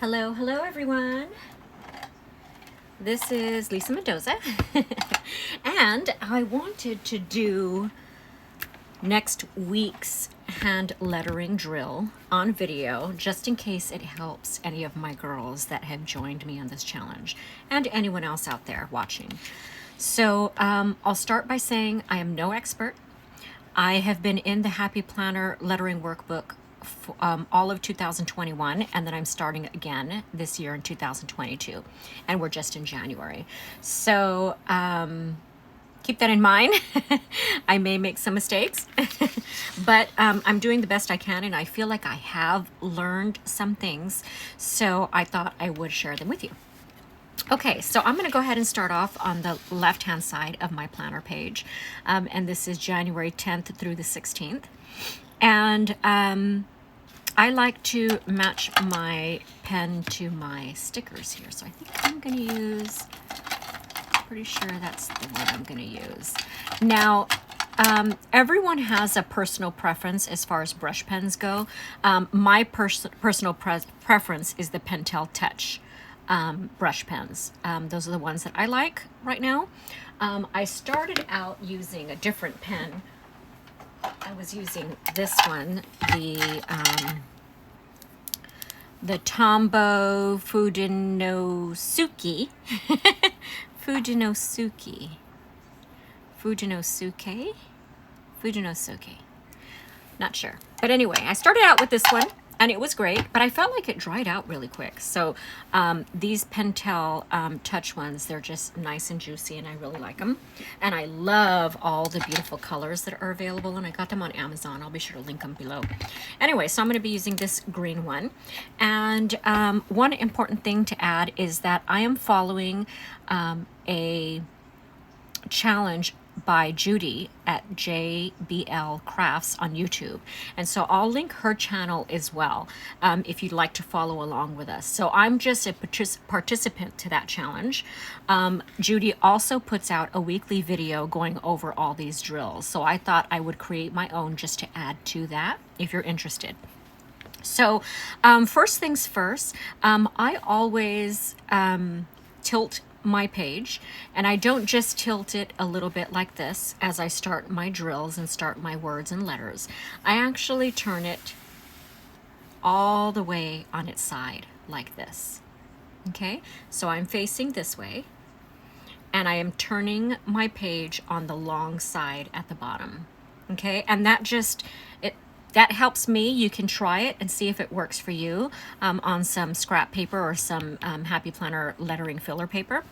Hello, hello everyone. This is Lisa Mendoza and I wanted to do next week's hand lettering drill on video just in case it helps any of my girls that have joined me on this challenge and anyone else out there watching. So I'll start by saying I am no expert. I have been in the Happy Planner lettering workbook all of 2021, and then I'm starting again this year in 2022, and we're just in January. So keep that in mind. I may make some mistakes, but I'm doing the best I can, and I feel like I have learned some things, so I thought I would share them with you. Okay, so I'm going to go ahead and start off on the left-hand side of my planner page, and this is January 10th through the 16th, and I like to match my pen to my stickers here, so I think I'm going to use, pretty sure that's the one I'm going to use. Now, everyone has a personal preference as far as brush pens go. My personal preference is the Pentel Touch brush pens. Those are the ones that I like right now. I started out using a different pen. I was using this one, the Tombow Fudenosuke. Fudenosuke? Not sure. But anyway, I started out with this one, and it was great, but I felt like it dried out really quick. So these Pentel Touch ones, they're just nice and juicy, and I really like them. And I love all the beautiful colors that are available, and I got them on Amazon. I'll be sure to link them below. Anyway, so I'm going to be using this green one. And one important thing to add is that I am following a challenge by Judi at JLB Crafts on YouTube. And so I'll link her channel as well if you'd like to follow along with us. So I'm just a participant to that challenge. Judi also puts out a weekly video going over all these drills. So I thought I would create my own just to add to that if you're interested. So first things first, I always tilt my page, and I don't just tilt it a little bit like this as I start my drills and start my words and letters. I actually turn it all the way on its side like this. Okay, so I'm facing this way, and I am turning my page on the long side at the bottom. Okay, and that helps me. You can try it and see if it works for you on some scrap paper or some Happy Planner lettering filler paper.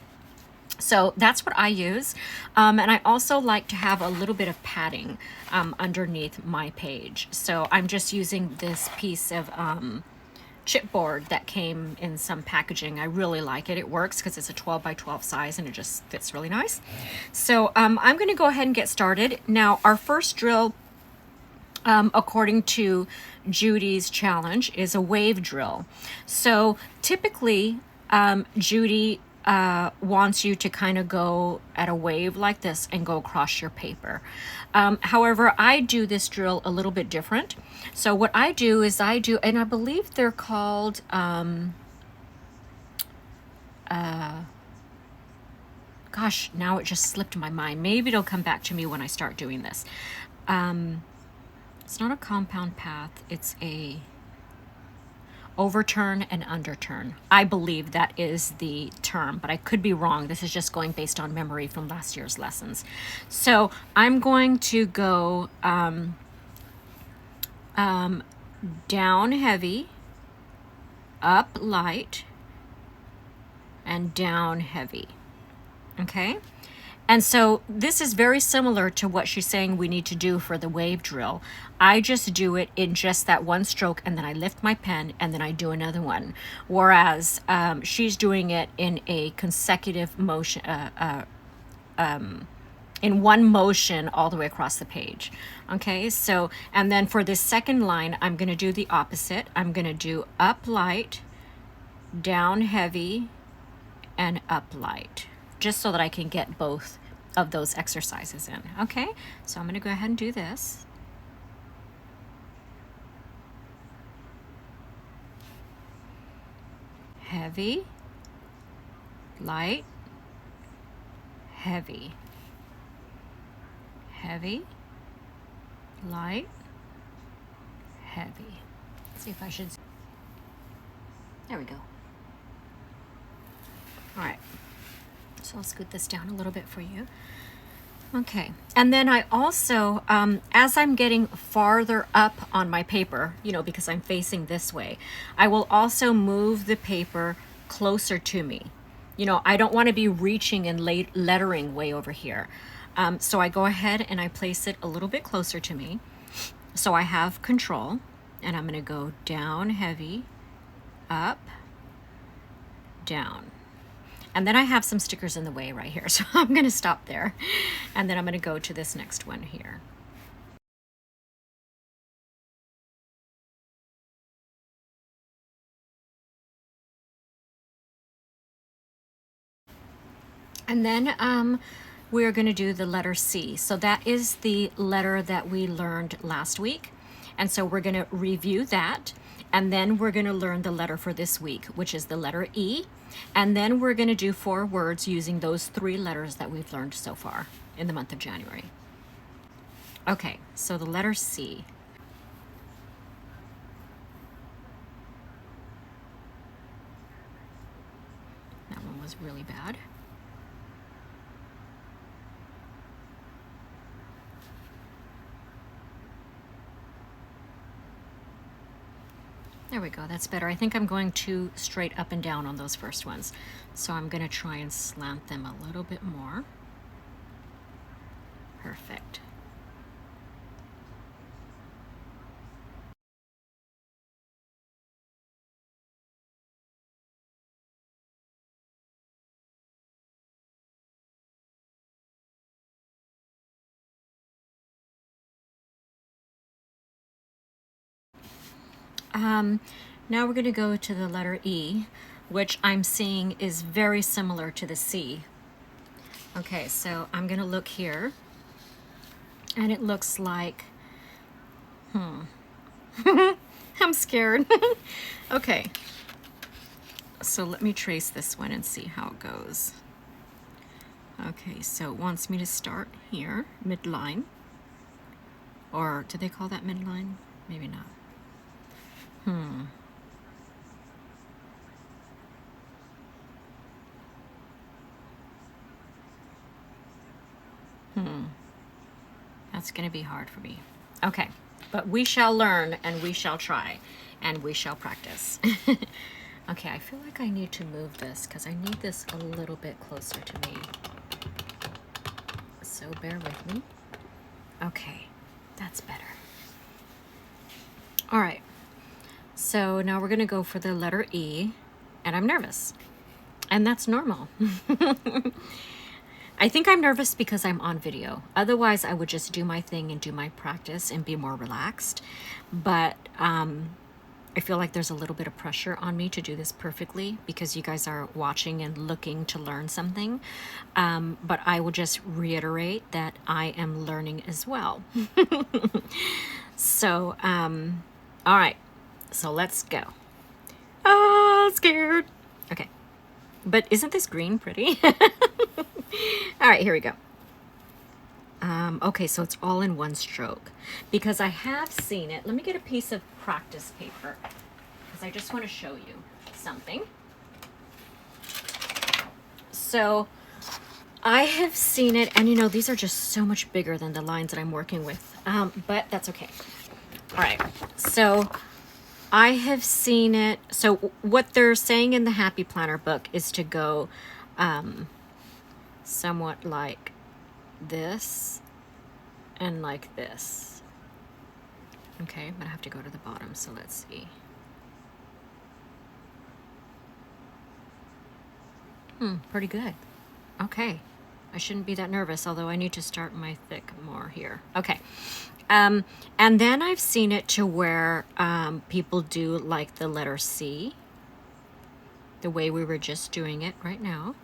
So that's what I use. And I also like to have a little bit of padding underneath my page. So I'm just using this piece of chipboard that came in some packaging. I really like it. It works because it's a 12 by 12 size and it just fits really nice. So I'm going to go ahead and get started. Now, our first drill, according to Judi's challenge, is a wave drill. So typically, Judi wants you to kind of go at a wave like this and go across your paper. However, I do this drill a little bit different. So what I do is and I believe they're called, gosh, now it just slipped my mind. Maybe it'll come back to me when I start doing this. It's not a compound path, it's a overturn and underturn. I believe that is the term, but I could be wrong. This is just going based on memory from last year's lessons. So I'm going to go down heavy, up light, and down heavy. Okay? And so this is very similar to what she's saying we need to do for the wave drill. I just do it in just that one stroke, and then I lift my pen, and then I do another one. Whereas she's doing it in a consecutive motion, in one motion all the way across the page. Okay, so, and then for this second line, I'm going to do the opposite. I'm going to do up light, down heavy, and up light, just so that I can get both of those exercises in. Okay, so I'm going to go ahead and do this. heavy, light, heavy, heavy, light, heavy. Let's see if I should. There we go. All right. So I'll scoot this down a little bit for you. Okay, and then I also, as I'm getting farther up on my paper, you know, because I'm facing this way, I will also move the paper closer to me. You know, I don't want to be reaching and lettering way over here. So I go ahead and I place it a little bit closer to me. So I have control, and I'm going to go down heavy, up, down. And then I have some stickers in the way right here, so I'm going to stop there. And then I'm going to go to this next one here. And then we're going to do the letter C. So that is the letter that we learned last week. And so we're going to review that. And then we're going to learn the letter for this week, which is the letter E. And then we're going to do 4 words using those 3 letters that we've learned so far in the month of January. Okay, so the letter C. That one was really bad. There we go, that's better. I think I'm going too straight up and down on those first ones. So I'm gonna try and slant them a little bit more. Perfect. Now we're going to go to the letter E, which I'm seeing is very similar to the C. Okay, so I'm going to look here, and it looks like, I'm scared. Okay, so let me trace this one and see how it goes. Okay, so it wants me to start here, midline. Or do they call that midline? Maybe not. That's going to be hard for me. Okay, but we shall learn, and we shall try, and we shall practice. Okay, I feel like I need to move this because I need this a little bit closer to me. So bear with me. Okay, that's better. All right, so now we're going to go for the letter E, and I'm nervous, and that's normal. I think I'm nervous because I'm on video. Otherwise, I would just do my thing and do my practice and be more relaxed. But I feel like there's a little bit of pressure on me to do this perfectly because you guys are watching and looking to learn something. But I will just reiterate that I am learning as well. So, all right. So let's go. Oh, scared. Okay. But isn't this green pretty? All right, here we go. Okay, so it's all in one stroke because I have seen it. Let me get a piece of practice paper because I just want to show you something. So I have seen it, and you know, these are just so much bigger than the lines that I'm working with, but that's okay. All right, so I have seen it. So what they're saying in the Happy Planner book is to go somewhat like this and like this. Okay, but I have to go to the bottom, so let's see. Pretty good. Okay, I shouldn't be that nervous, although I need to start my thick more here. Okay, and then I've seen it to where people do like the letter C, the way we were just doing it right now.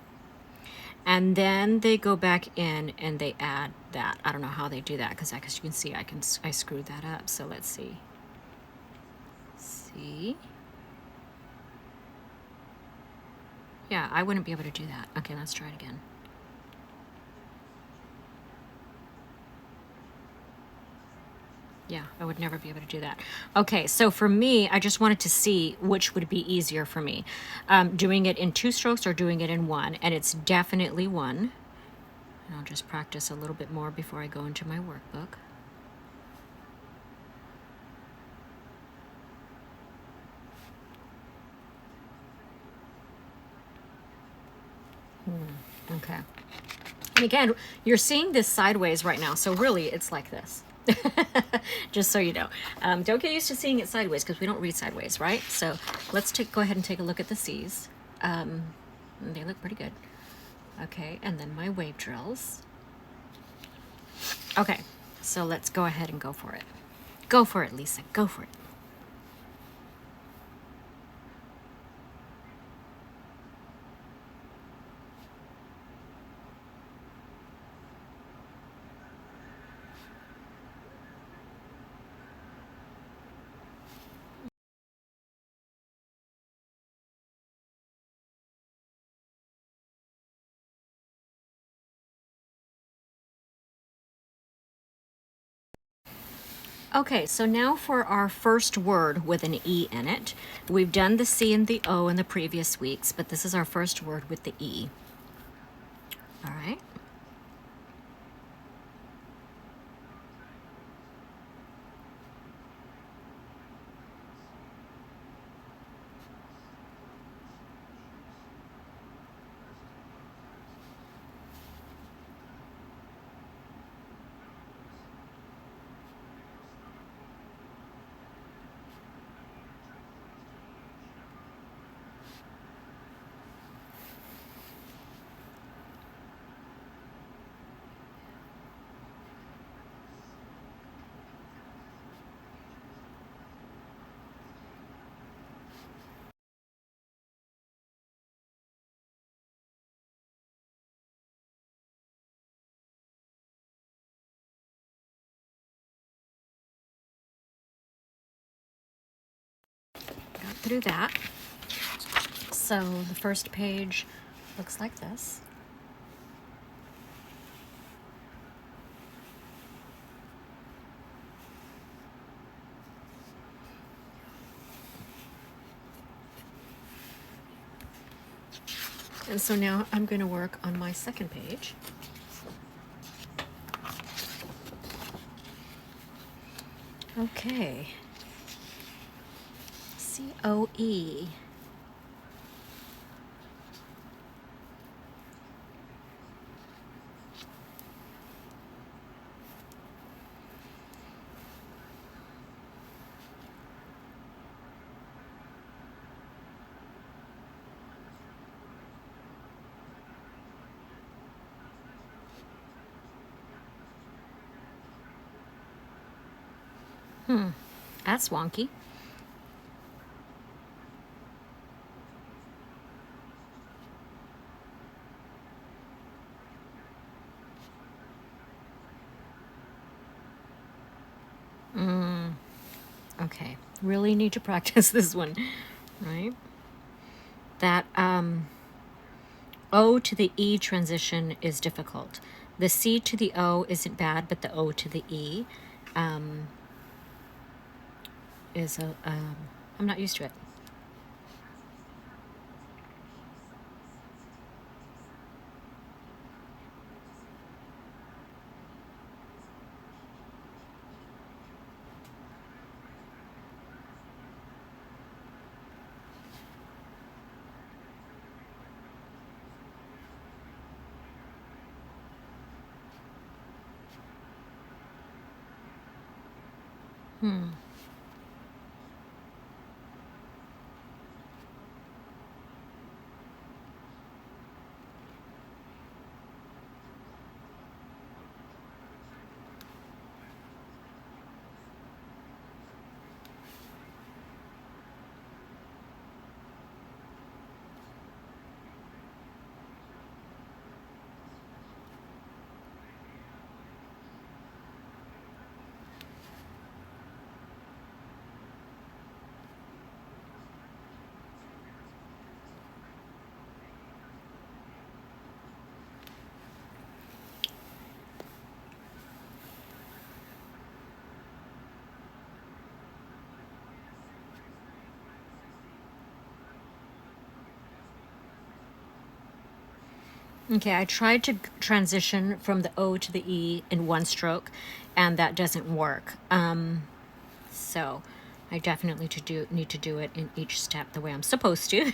And then they go back in and they add that. I don't know how they do that because you can see I screwed that up. So let's see. See? Yeah, I wouldn't be able to do that. Okay, let's try it again. Yeah, I would never be able to do that. Okay, so for me, I just wanted to see which would be easier for me. Doing it in 2 strokes or doing it in 1, and it's definitely 1. And I'll just practice a little bit more before I go into my workbook. Okay. And again, you're seeing this sideways right now, so really it's like this. Just so you know. Don't get used to seeing it sideways because we don't read sideways, right? So let's go ahead and take a look at the C's. They look pretty good. Okay, and then my wave drills. Okay, so let's go ahead and go for it. Go for it, Lisa. Go for it. Okay, so now for our first word with an E in it. We've done the C and the O in the previous weeks, but this is our first word with the E. All right. Got through that. So the first page looks like this. And so now I'm going to work on my second page. Okay. C-O-E. That's wonky. Okay, really need to practice this one, right? That O to the E transition is difficult. The C to the O isn't bad, but the O to the E is I'm not used to it. Okay, I tried to transition from the O to the E in one stroke, and that doesn't work. So I definitely need to do it in each step the way I'm supposed to.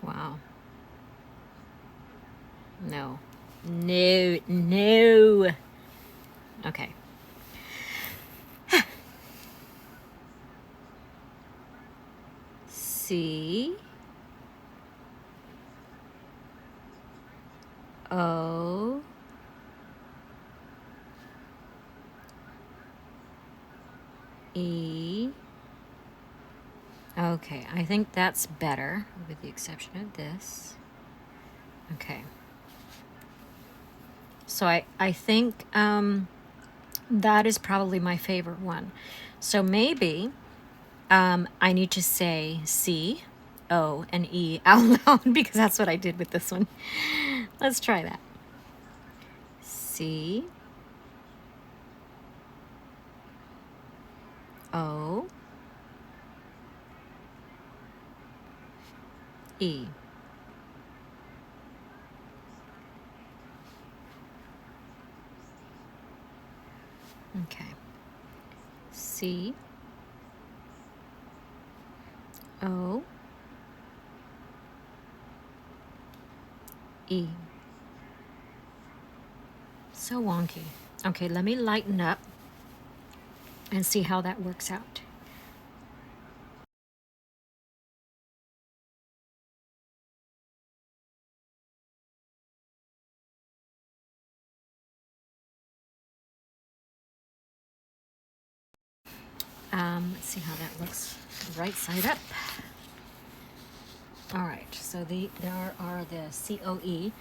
Wow. No. No. No. Okay. C. O. E. Okay, I think that's better, with the exception of this. Okay. So I think that is probably my favorite one. So maybe I need to say C, O, and E out loud because that's what I did with this one. Let's try that. C, O, E. Okay. C, O, E. So wonky. Okay, let me lighten up and see how that works out. Let's see how that looks. Right side up. All right, so there are the COE,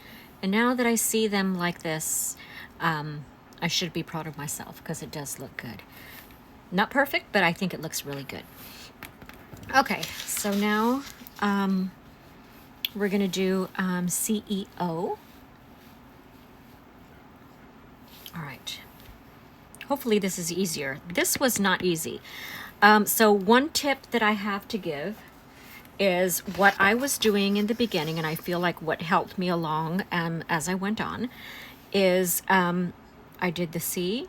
and now that I see them like this, I should be proud of myself because it does look good. Not perfect, but I think it looks really good. Okay, so now we're gonna do CEO. All right. Hopefully this is easier. This was not easy. So one tip that I have to give is what I was doing in the beginning, and I feel like what helped me along as I went on, is I did the C,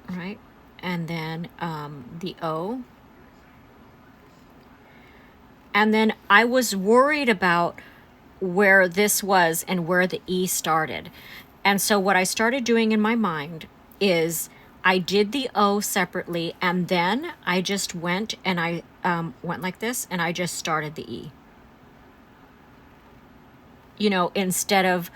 right? And then the O. And then I was worried about where this was and where the E started. And so what I started doing in my mind is I did the O separately, and then I just went and I went like this, and I just started the E. You know, instead of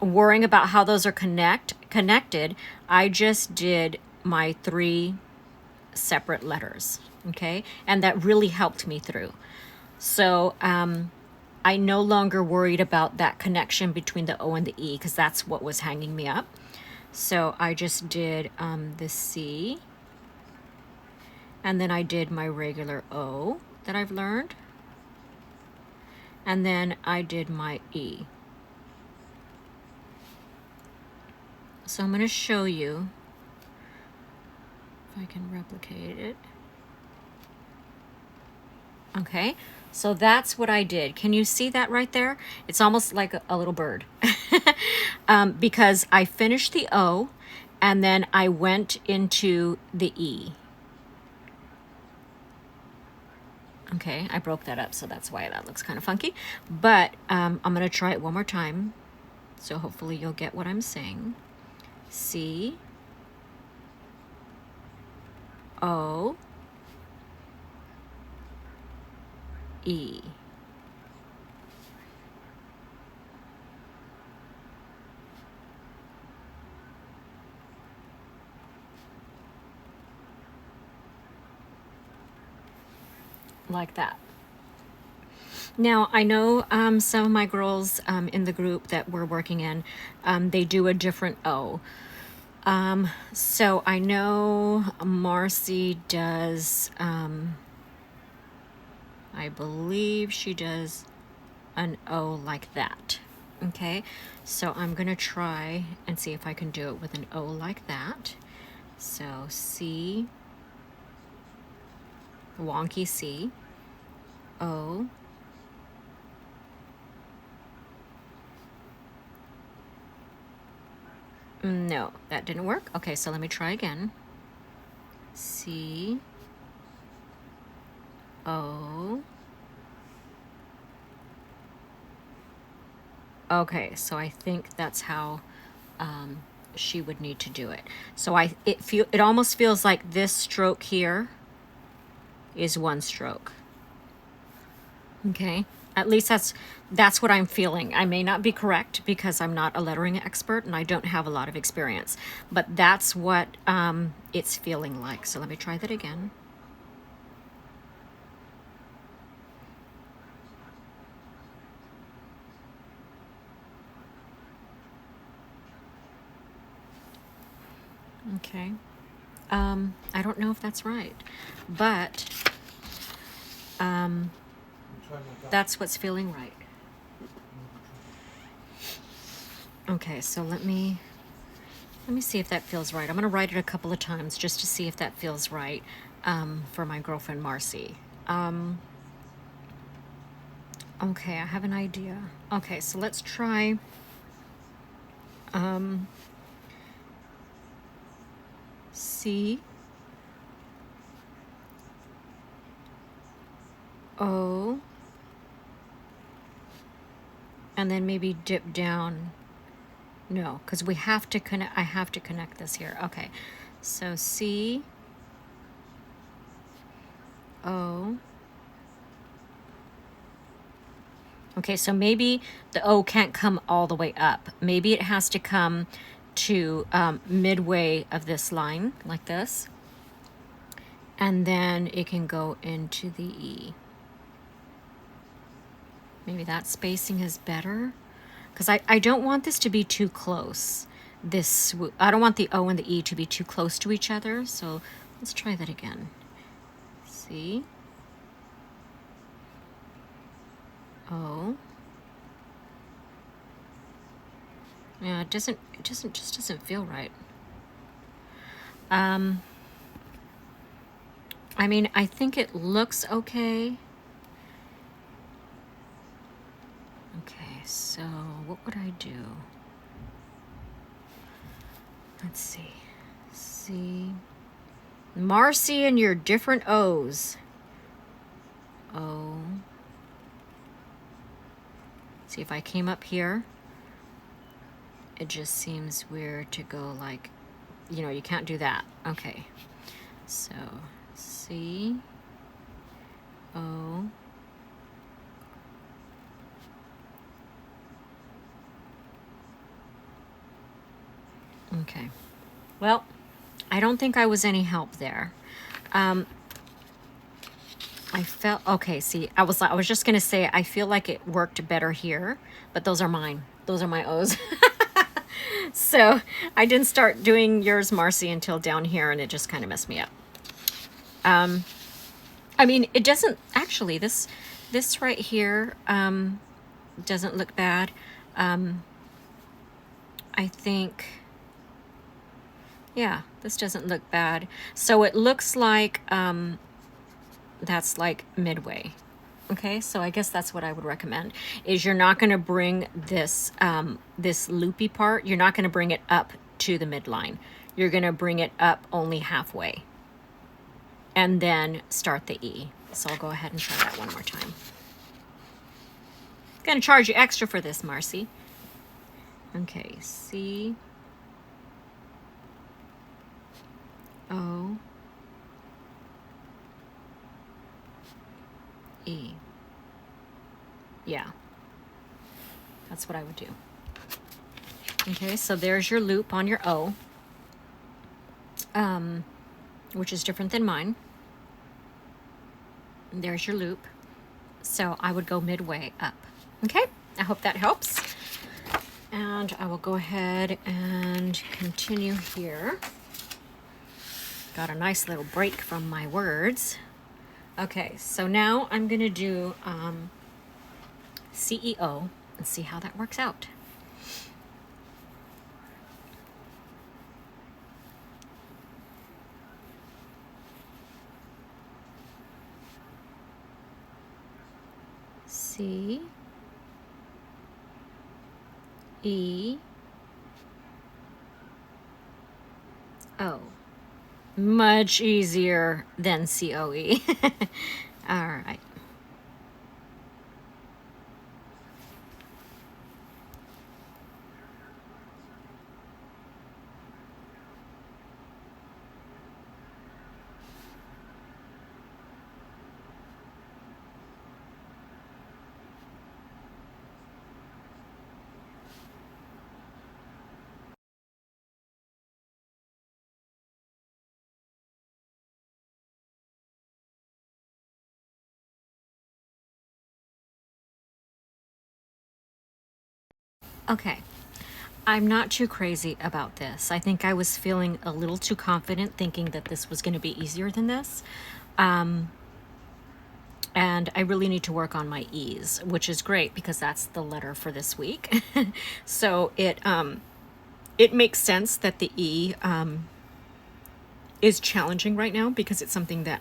worrying about how those are connected, I just did my 3 separate letters, okay? And that really helped me through. So I no longer worried about that connection between the O and the E because that's what was hanging me up. So I just did the C, and then I did my regular O that I've learned, and then I did my E. So I'm going to show you if I can replicate it. Okay, so that's what I did. Can you see that right there? It's almost like a little bird because I finished the O and then I went into the E. Okay, I broke that up, so that's why that looks kind of funky. But I'm going to try it one more time, so hopefully you'll get what I'm saying. C, O, E. Like that. Now, I know some of my girls in the group that we're working in, they do a different O. So I know Marcy does, I believe she does an O like that. Okay, so I'm gonna try and see if I can do it with an O like that. So C, wonky C, O, no, that didn't work. Okay, so let me try again. C, O. Okay, so I think that's how she would need to do it. So it almost feels like this stroke here is one stroke. Okay, at least that's what I'm feeling. I may not be correct because I'm not a lettering expert and I don't have a lot of experience, but that's what it's feeling like. So let me try that again. Okay. I don't know if that's right, but that's what's feeling right. Okay, so let me see if that feels right. I'm going to write it a couple of times just to see if that feels right for my girlfriend Marcy. Okay, I have an idea. Okay, so let's try C, O, and then maybe dip down. No, because we have to connect. I have to connect this here. Okay, so C, O. Okay, so maybe the O can't come all the way up. Maybe it has to come to midway of this line, like this. And then it can go into the E. Maybe that spacing is better. Because I don't want this to be too close. I don't want the O and the E to be too close to each other. So let's try that again. C, O. Yeah, it just doesn't feel right. I mean, I think it looks okay. Okay, so what would I do? Let's see. C. Marcy and your different O's. O. See, if I came up here, it just seems weird to go like, you can't do that. Okay. So, C, O, okay. Well, I don't think I was any help there. I felt, okay, see, I was just going to say, I feel like it worked better here, but those are mine. Those are my O's. So I didn't start doing yours, Marcy, until down here, and it just kind of messed me up. I mean, it doesn't, actually, this right here doesn't look bad. I think, yeah, this doesn't look bad. So it looks like that's like midway. Okay, so I guess that's what I would recommend, is you're not going to bring this this loopy part, you're not going to bring it up to the midline. You're going to bring it up only halfway and then start the E. So I'll go ahead and try that one more time. I'm going to charge you extra for this, Marcy. Okay, C, O, E. Yeah, that's what I would do. Okay, so there's your loop on your O, which is different than mine. There's your loop. So I would go midway up. Okay, I hope that helps. And I will go ahead and continue here. Got a nice little break from my words. Okay, so now I'm going to do CEO and see how that works out. C, E, O. Much easier than COE. All right. Okay. I'm not too crazy about this. I think I was feeling a little too confident thinking that this was going to be easier than this. And I really need to work on my E's, which is great because that's the letter for this week. So it makes sense that the E is challenging right now because it's something that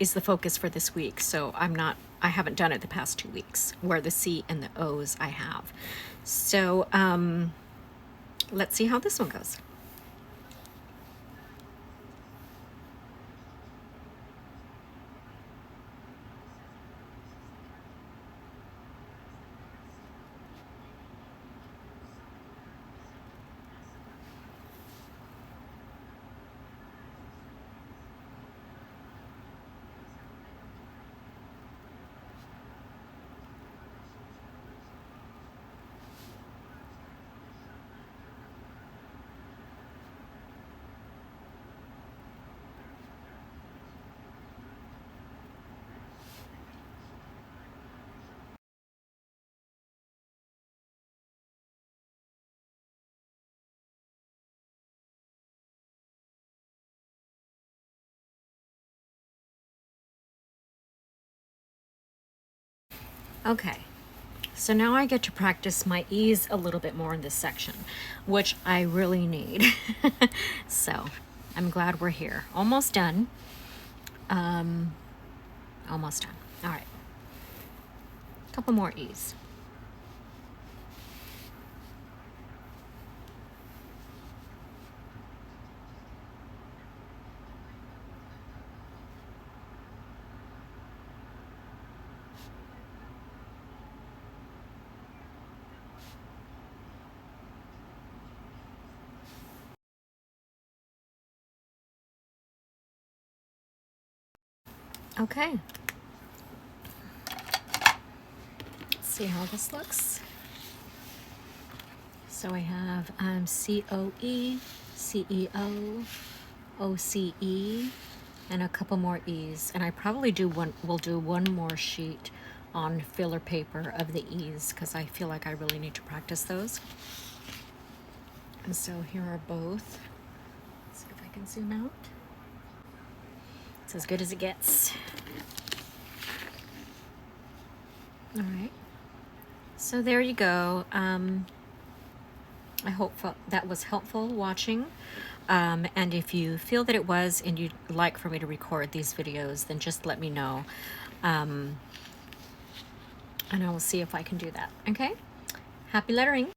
is the focus for this week. So I haven't done it the past 2 weeks, where the C and the O's I have. So let's see how this one goes. Okay, so now I get to practice my E's a little bit more in this section, which I really need. So I'm glad we're here. Almost done. Almost done. All right. A couple more E's. Okay. Let's see how this looks. So I have COE, CEO, OCE, and a couple more E's. And I probably will do one more sheet on filler paper of the E's because I feel like I really need to practice those. And so here are both. Let's see if I can zoom out. It's as good as it gets. All right. So there you go. I hope that was helpful watching. And if you feel that it was and you'd like for me to record these videos, then just let me know. And I will see if I can do that. Okay? Happy lettering.